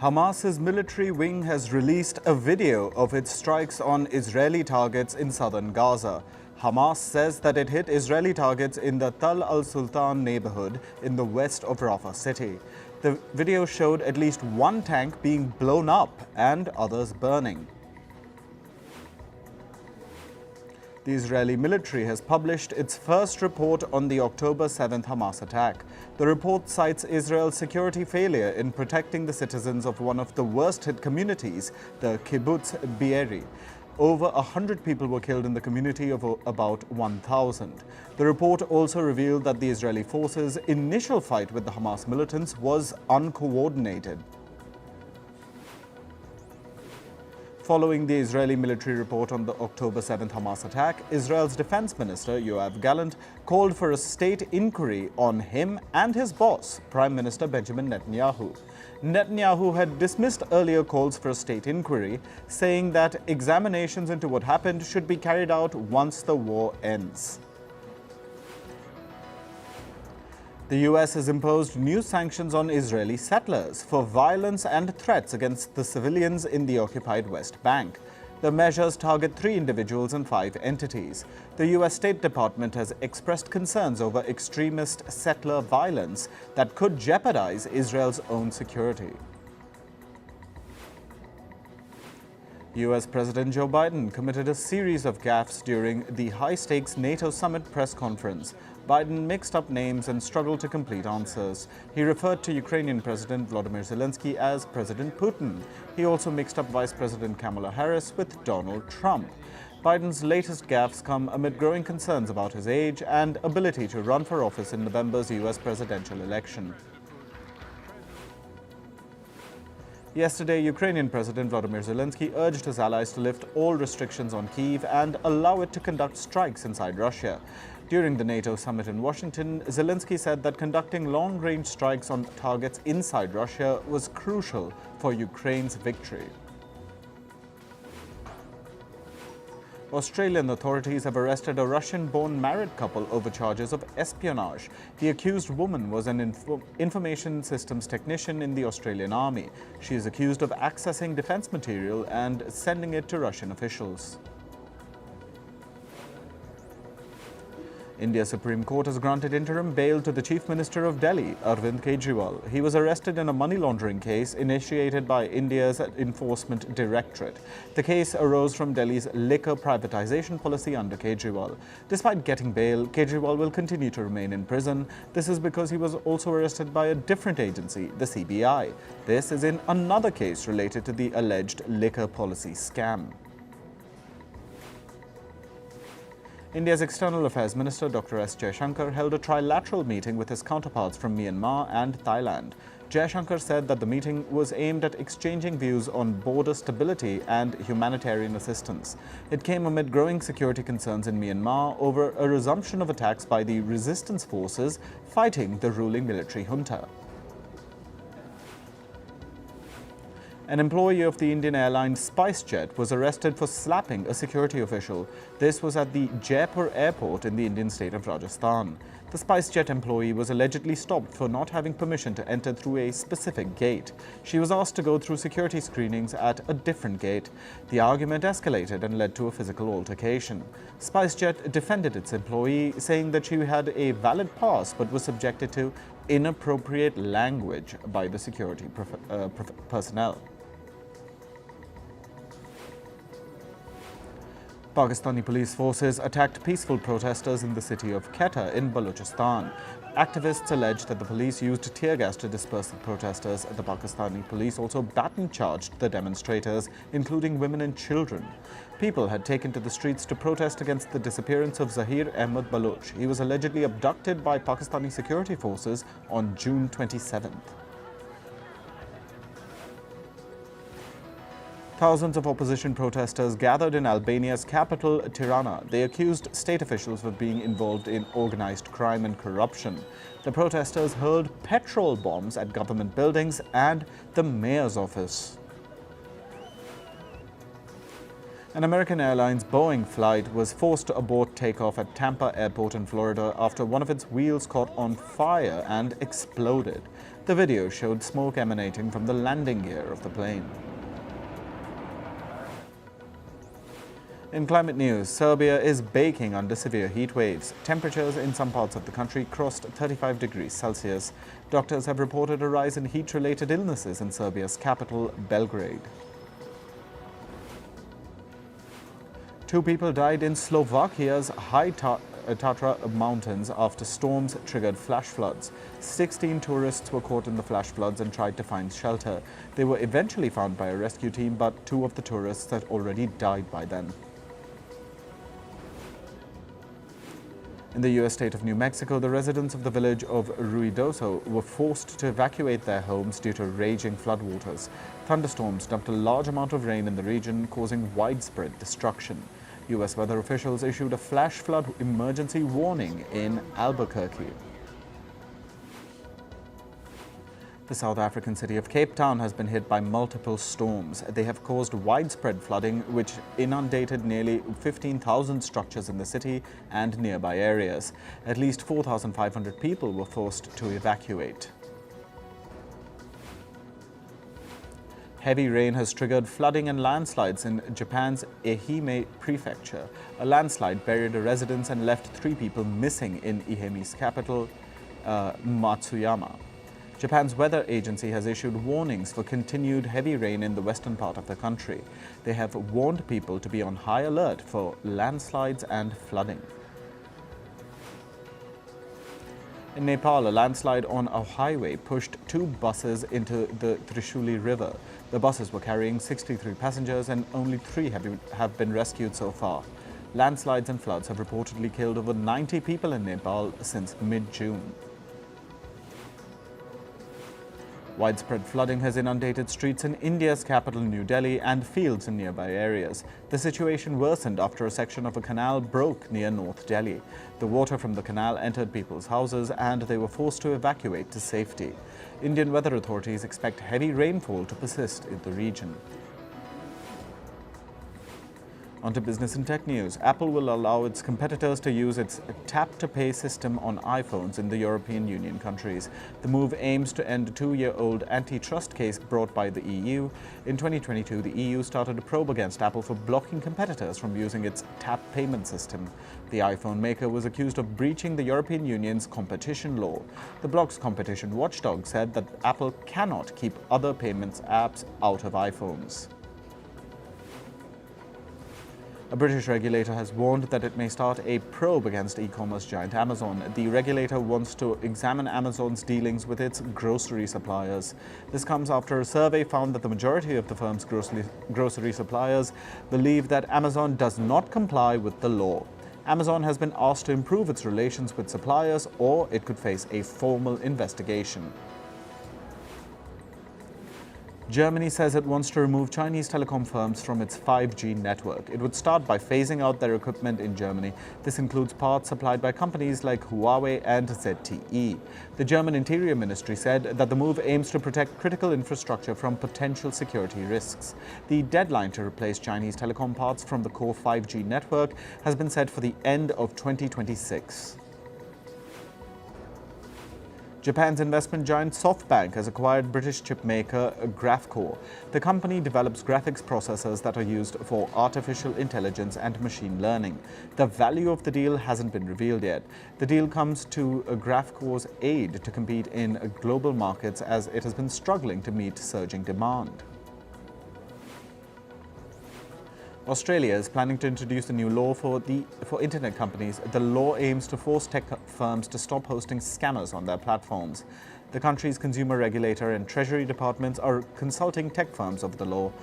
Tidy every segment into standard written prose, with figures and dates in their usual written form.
Hamas's military wing has released a video of its strikes on Israeli targets in southern Gaza. Hamas says that it hit Israeli targets in the Tal al-Sultan neighborhood in the west of Rafah city. The video showed at least one tank being blown up and others burning. The Israeli military has published its first report on the October 7th Hamas attack. The report cites Israel's security failure in protecting the citizens of one of the worst-hit communities, the Kibbutz Be'eri. Over 100 people were killed in the community of about 1,000. The report also revealed that the Israeli forces' initial fight with the Hamas militants was uncoordinated. Following the Israeli military report on the October 7th Hamas attack, Israel's defense minister, Yoav Gallant, called for a state inquiry on him and his boss, Prime Minister Benjamin Netanyahu. Netanyahu had dismissed earlier calls for a state inquiry, saying that examinations into what happened should be carried out once the war ends. The US has imposed new sanctions on Israeli settlers for violence and threats against the civilians in the occupied West Bank. The measures target 3 individuals and 5 entities. The US State Department has expressed concerns over extremist settler violence that could jeopardize Israel's own security. US President Joe Biden committed a series of gaffes during the high-stakes NATO Summit press conference. Biden mixed up names and struggled to complete answers. He referred to Ukrainian President Volodymyr Zelensky as President Putin. He also mixed up Vice President Kamala Harris with Donald Trump. Biden's latest gaffes come amid growing concerns about his age and ability to run for office in November's US presidential election. Yesterday, Ukrainian President Volodymyr Zelensky urged his allies to lift all restrictions on Kyiv and allow it to conduct strikes inside Russia. During the NATO summit in Washington, Zelensky said that conducting long-range strikes on targets inside Russia was crucial for Ukraine's victory. Australian authorities have arrested a Russian-born married couple over charges of espionage. The accused woman was an information systems technician in the Australian Army. She is accused of accessing defense material and sending it to Russian officials. India's Supreme Court has granted interim bail to the Chief Minister of Delhi, Arvind Kejriwal. He was arrested in a money laundering case initiated by India's Enforcement Directorate. The case arose from Delhi's liquor privatization policy under Kejriwal. Despite getting bail, Kejriwal will continue to remain in prison. This is because he was also arrested by a different agency, the CBI. This is in another case related to the alleged liquor policy scam. India's External Affairs Minister Dr. S. Jaishankar held a trilateral meeting with his counterparts from Myanmar and Thailand. Jaishankar said that the meeting was aimed at exchanging views on border stability and humanitarian assistance. It came amid growing security concerns in Myanmar over a resumption of attacks by the resistance forces fighting the ruling military junta. An employee of the Indian airline SpiceJet was arrested for slapping a security official. This was at the Jaipur airport in the Indian state of Rajasthan. The SpiceJet employee was allegedly stopped for not having permission to enter through a specific gate. She was asked to go through security screenings at a different gate. The argument escalated and led to a physical altercation. SpiceJet defended its employee, saying that she had a valid pass but was subjected to inappropriate language by the security personnel. Pakistani police forces attacked peaceful protesters in the city of Quetta in Balochistan. Activists allege that the police used tear gas to disperse the protesters. The Pakistani police also baton-charged the demonstrators, including women and children. People had taken to the streets to protest against the disappearance of Zahir Ahmed Baloch. He was allegedly abducted by Pakistani security forces on June 27th. Thousands of opposition protesters gathered in Albania's capital, Tirana. They accused state officials of being involved in organized crime and corruption. The protesters hurled petrol bombs at government buildings and the mayor's office. An American Airlines Boeing flight was forced to abort takeoff at Tampa Airport in Florida after one of its wheels caught on fire and exploded. The video showed smoke emanating from the landing gear of the plane. In climate news, Serbia is baking under severe heat waves. Temperatures in some parts of the country crossed 35 degrees Celsius. Doctors have reported a rise in heat-related illnesses in Serbia's capital, Belgrade. 2 people died in Slovakia's High Tatra Mountains after storms triggered flash floods. 16 tourists were caught in the flash floods and tried to find shelter. They were eventually found by a rescue team, but 2 of the tourists had already died by then. In the U.S. state of New Mexico, the residents of the village of Ruidoso were forced to evacuate their homes due to raging floodwaters. Thunderstorms dumped a large amount of rain in the region, causing widespread destruction. U.S. weather officials issued a flash flood emergency warning in Albuquerque. The South African city of Cape Town has been hit by multiple storms. They have caused widespread flooding, which inundated nearly 15,000 structures in the city and nearby areas. At least 4,500 people were forced to evacuate. Heavy rain has triggered flooding and landslides in Japan's Ehime prefecture. A landslide buried a residence and left 3 people missing in Ehime's capital, Matsuyama. Japan's weather agency has issued warnings for continued heavy rain in the western part of the country. They have warned people to be on high alert for landslides and flooding. In Nepal, a landslide on a highway pushed 2 buses into the Trishuli River. The buses were carrying 63 passengers and only 3 have been rescued so far. Landslides and floods have reportedly killed over 90 people in Nepal since mid-June. Widespread flooding has inundated streets in India's capital, New Delhi, and fields in nearby areas. The situation worsened after a section of a canal broke near North Delhi. The water from the canal entered people's houses and they were forced to evacuate to safety. Indian weather authorities expect heavy rainfall to persist in the region. On to business and tech news. Apple will allow its competitors to use its tap-to-pay system on iPhones in the European Union countries. The move aims to end a 2-year-old antitrust case brought by the EU. In 2022, the EU started a probe against Apple for blocking competitors from using its tap payment system. The iPhone maker was accused of breaching the European Union's competition law. The bloc's competition watchdog said that Apple cannot keep other payments apps out of iPhones. A British regulator has warned that it may start a probe against e-commerce giant Amazon. The regulator wants to examine Amazon's dealings with its grocery suppliers. This comes after a survey found that the majority of the firm's grocery suppliers believe that Amazon does not comply with the law. Amazon has been asked to improve its relations with suppliers, or it could face a formal investigation. Germany says it wants to remove Chinese telecom firms from its 5G network. It would start by phasing out their equipment in Germany. This includes parts supplied by companies like Huawei and ZTE. The German Interior Ministry said that the move aims to protect critical infrastructure from potential security risks. The deadline to replace Chinese telecom parts from the core 5G network has been set for the end of 2026. Japan's investment giant SoftBank has acquired British chipmaker Graphcore. The company develops graphics processors that are used for artificial intelligence and machine learning. The value of the deal hasn't been revealed yet. The deal comes to Graphcore's aid to compete in global markets as it has been struggling to meet surging demand. Australia is planning to introduce a new law for internet companies. The law aims to force tech firms to stop hosting scammers on their platforms. The country's consumer regulator and treasury departments are consulting tech firms over the law.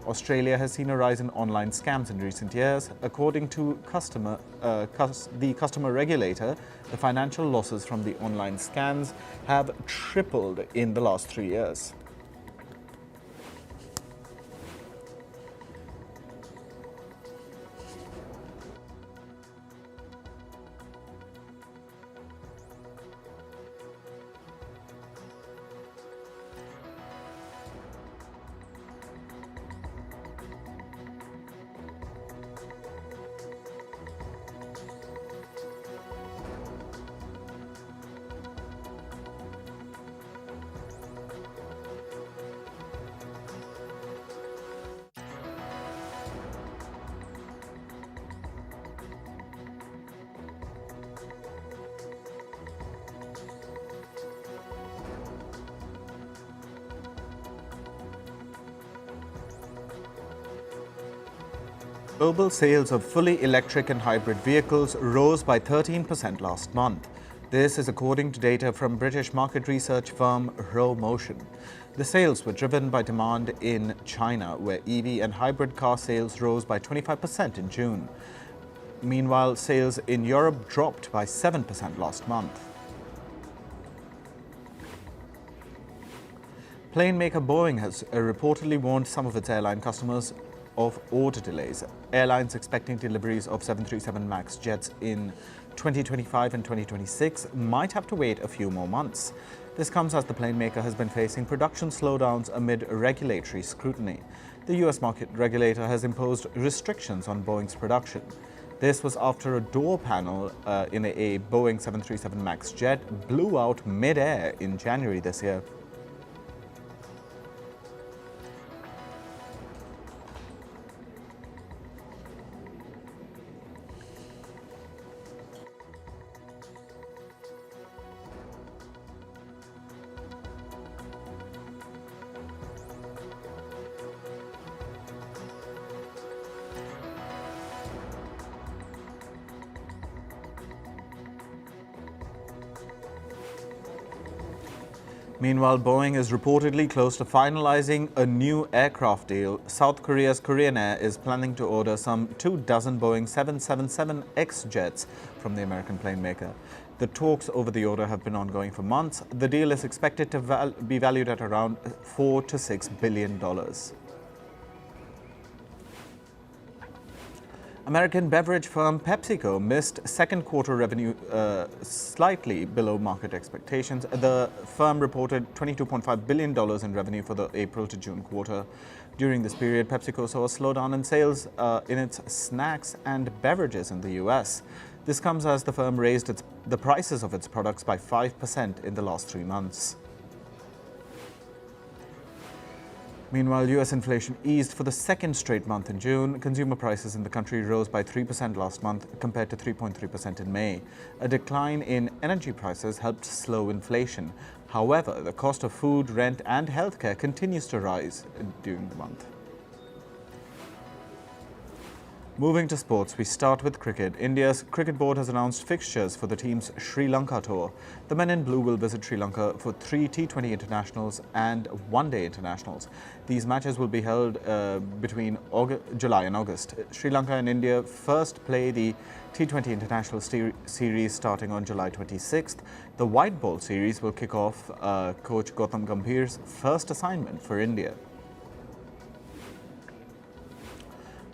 Australia has seen a rise in online scams in recent years. According to the customer regulator, the financial losses from the online scams have tripled in the last 3 years. Global sales of fully electric and hybrid vehicles rose by 13% last month. This is according to data from British market research firm Motion. The sales were driven by demand in China, where EV and hybrid car sales rose by 25% in June. Meanwhile, sales in Europe dropped by 7% last month. Plane maker Boeing has reportedly warned some of its airline customers of order delays. Airlines expecting deliveries of 737 MAX jets in 2025 and 2026 might have to wait a few more months. This comes as the plane maker has been facing production slowdowns amid regulatory scrutiny. The US market regulator has imposed restrictions on Boeing's production. This was after a door panel in a Boeing 737 MAX jet blew out mid-air in January this year. Meanwhile, Boeing is reportedly close to finalizing a new aircraft deal. South Korea's Korean Air is planning to order some 24 Boeing 777X jets from the American plane maker. The talks over the order have been ongoing for months. The deal is expected to be valued at around $4 to $6 billion. American beverage firm PepsiCo missed second quarter revenue slightly below market expectations. The firm reported $22.5 billion in revenue for the April to June quarter. During this period, PepsiCo saw a slowdown in sales in its snacks and beverages in the US. This comes as the firm raised the prices of its products by 5% in the last 3 months. Meanwhile, US inflation eased for the second straight month in June. Consumer prices in the country rose by 3% last month compared to 3.3% in May. A decline in energy prices helped slow inflation. However, the cost of food, rent and healthcare continues to rise during the month. Moving to sports, we start with cricket. India's cricket board has announced fixtures for the team's Sri Lanka tour. The men in blue will visit Sri Lanka for 3 T20 internationals and one-day internationals. These matches will be held between July and August. Sri Lanka and India first play the T20 International Series starting on July 26th. The white ball series will kick off coach Gautam Gambhir's first assignment for India.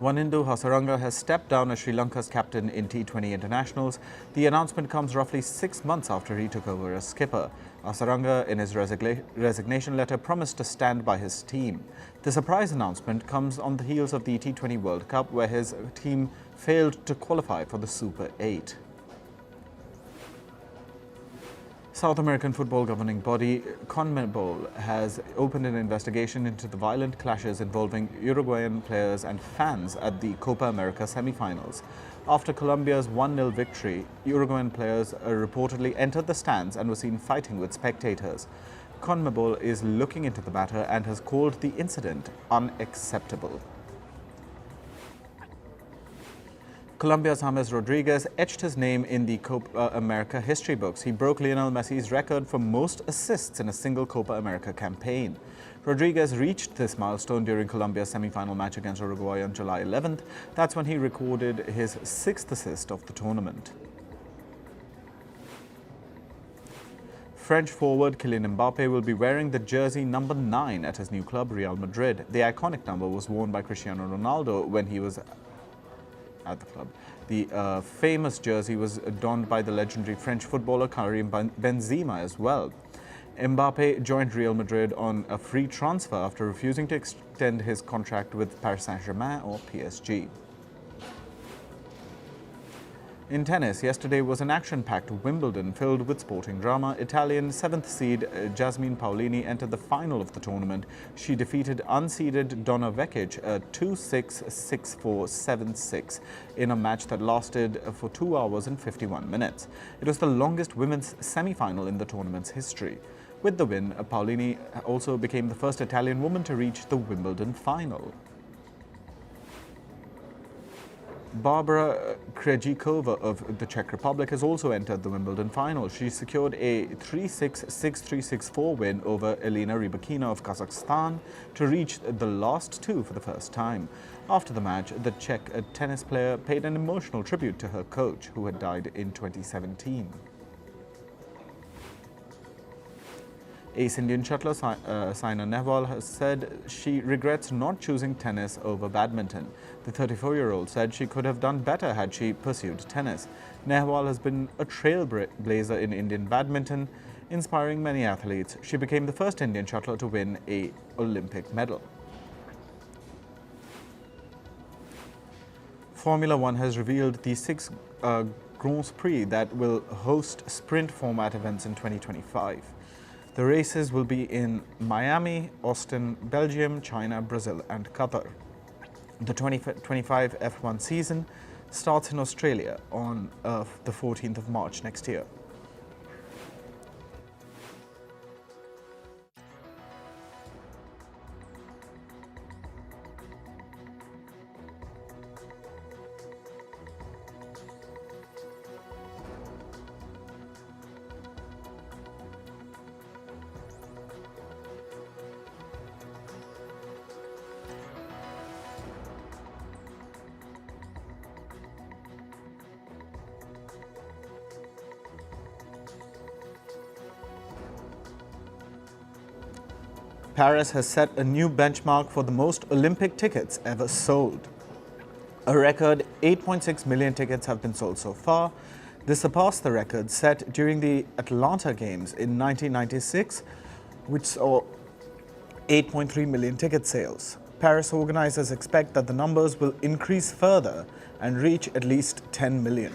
Wanindu Hasaranga has stepped down as Sri Lanka's captain in T20 internationals. The announcement comes roughly 6 months after he took over as skipper. Hasaranga, in his resignation letter, promised to stand by his team. The surprise announcement comes on the heels of the T20 World Cup, where his team failed to qualify for the Super 8. South American football governing body CONMEBOL has opened an investigation into the violent clashes involving Uruguayan players and fans at the Copa America semi-finals. After Colombia's 1-0 victory, Uruguayan players reportedly entered the stands and were seen fighting with spectators. CONMEBOL is looking into the matter and has called the incident unacceptable. Colombia's James Rodriguez etched his name in the Copa America history books. He broke Lionel Messi's record for most assists in a single Copa America campaign. Rodriguez reached this milestone during Colombia's semi-final match against Uruguay on July 11th. That's when he recorded his 6th assist of the tournament. French forward Kylian Mbappe will be wearing the jersey number 9 at his new club, Real Madrid. The iconic number was worn by Cristiano Ronaldo when he was at the club. The famous jersey was donned by the legendary French footballer Karim Benzema as well. Mbappe joined Real Madrid on a free transfer after refusing to extend his contract with Paris Saint-Germain or PSG. In tennis, yesterday was an action-packed Wimbledon filled with sporting drama. Italian 7th seed Jasmine Paolini entered the final of the tournament. She defeated unseeded Donna Vekic 2-6, 6-4, 7-6 in a match that lasted for 2 hours and 51 minutes. It was the longest women's semi-final in the tournament's history. With the win, Paolini also became the first Italian woman to reach the Wimbledon final. Barbara Krejcikova of the Czech Republic has also entered the Wimbledon final. She secured a 3-6, 6-3, 6-4 win over Elena Rybakina of Kazakhstan to reach the last two for the first time. After the match, the Czech tennis player paid an emotional tribute to her coach, who had died in 2017. Ace Indian shuttler Saina Nehwal has said she regrets not choosing tennis over badminton. The 34-year-old said she could have done better had she pursued tennis. Nehwal has been a trailblazer in Indian badminton, inspiring many athletes. She became the first Indian shuttler to win an Olympic medal. Formula One has revealed the 6 Grands Prix that will host sprint format events in 2025. The races will be in Miami, Austin, Belgium, China, Brazil and Qatar. The 2025 F1 season starts in Australia on the 14th of March next year. Paris has set a new benchmark for the most Olympic tickets ever sold. A record 8.6 million tickets have been sold so far. This surpassed the record set during the Atlanta Games in 1996, which saw 8.3 million ticket sales. Paris organizers expect that the numbers will increase further and reach at least 10 million.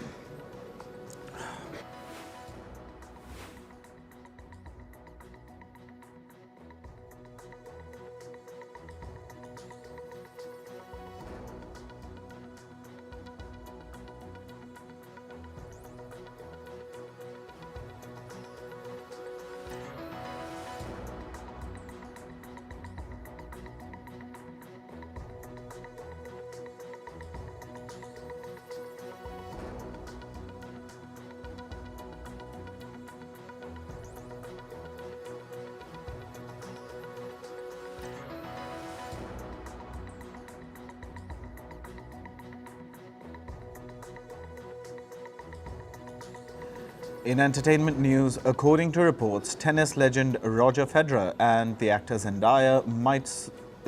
In entertainment news, according to reports, tennis legend Roger Federer and the actor Zendaya might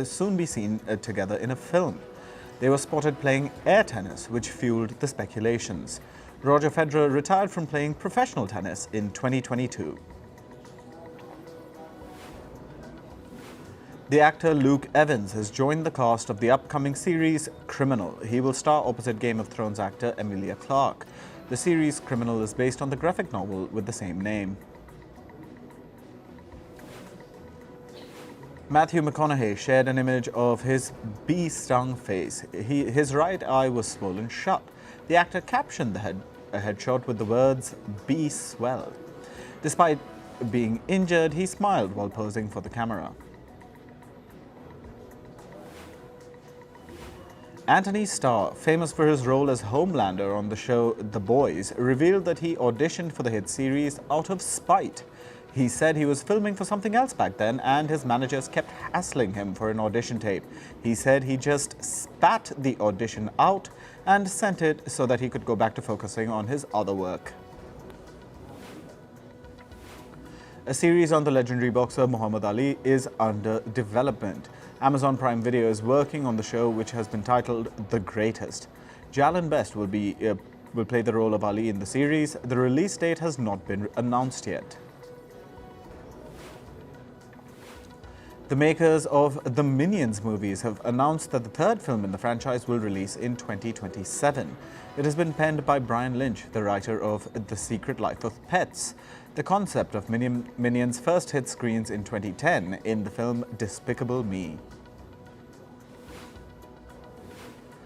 soon be seen together in a film. They were spotted playing air tennis, which fueled the speculations. Roger Federer retired from playing professional tennis in 2022. The actor Luke Evans has joined the cast of the upcoming series Criminal. He will star opposite Game of Thrones actor Emilia Clarke. The series Criminal is based on the graphic novel with the same name. Matthew McConaughey shared an image of his bee-stung face. His right eye was swollen shut. The actor captioned a headshot with the words, "Be swell." Despite being injured, he smiled while posing for the camera. Anthony Starr, famous for his role as Homelander on the show The Boys, revealed that he auditioned for the hit series out of spite. He said he was filming for something else back then and his managers kept hassling him for an audition tape. He said he just spat the audition out and sent it so that he could go back to focusing on his other work. A series on the legendary boxer Muhammad Ali is under development. Amazon Prime Video is working on the show, which has been titled The Greatest. Jalen Best will play the role of Ali in the series. The release date has not been announced yet. The makers of the Minions movies have announced that the third film in the franchise will release in 2027. It has been penned by Brian Lynch, the writer of The Secret Life of Pets. The concept of Minions first hit screens in 2010 in the film Despicable Me.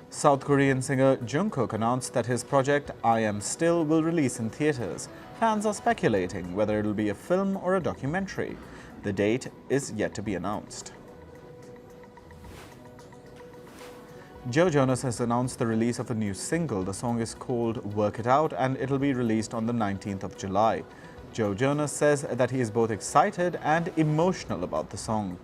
South Korean singer Jungkook announced that his project I Am Still will release in theaters. Fans are speculating whether it will be a film or a documentary. The date is yet to be announced. Joe Jonas has announced the release of a new single. The song is called Work It Out and it'll be released on the 19th of July. Joe Jonas says that he is both excited and emotional about the song.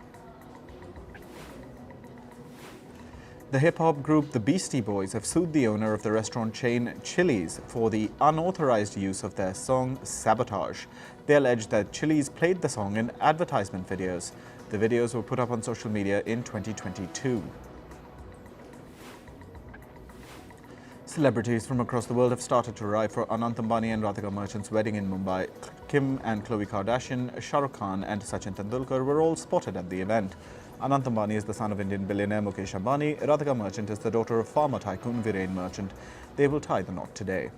The hip-hop group The Beastie Boys have sued the owner of the restaurant chain Chili's for the unauthorized use of their song Sabotage. They allege that Chili's played the song in advertisement videos. The videos were put up on social media in 2022. Celebrities from across the world have started to arrive for Anant Ambani and Radhika Merchant's wedding in Mumbai. Kim and Khloe Kardashian, Shah Rukh Khan and Sachin Tendulkar were all spotted at the event. Anant Ambani is the son of Indian billionaire Mukesh Ambani. Radhika Merchant is the daughter of farmer tycoon Viren Merchant. They will tie the knot today.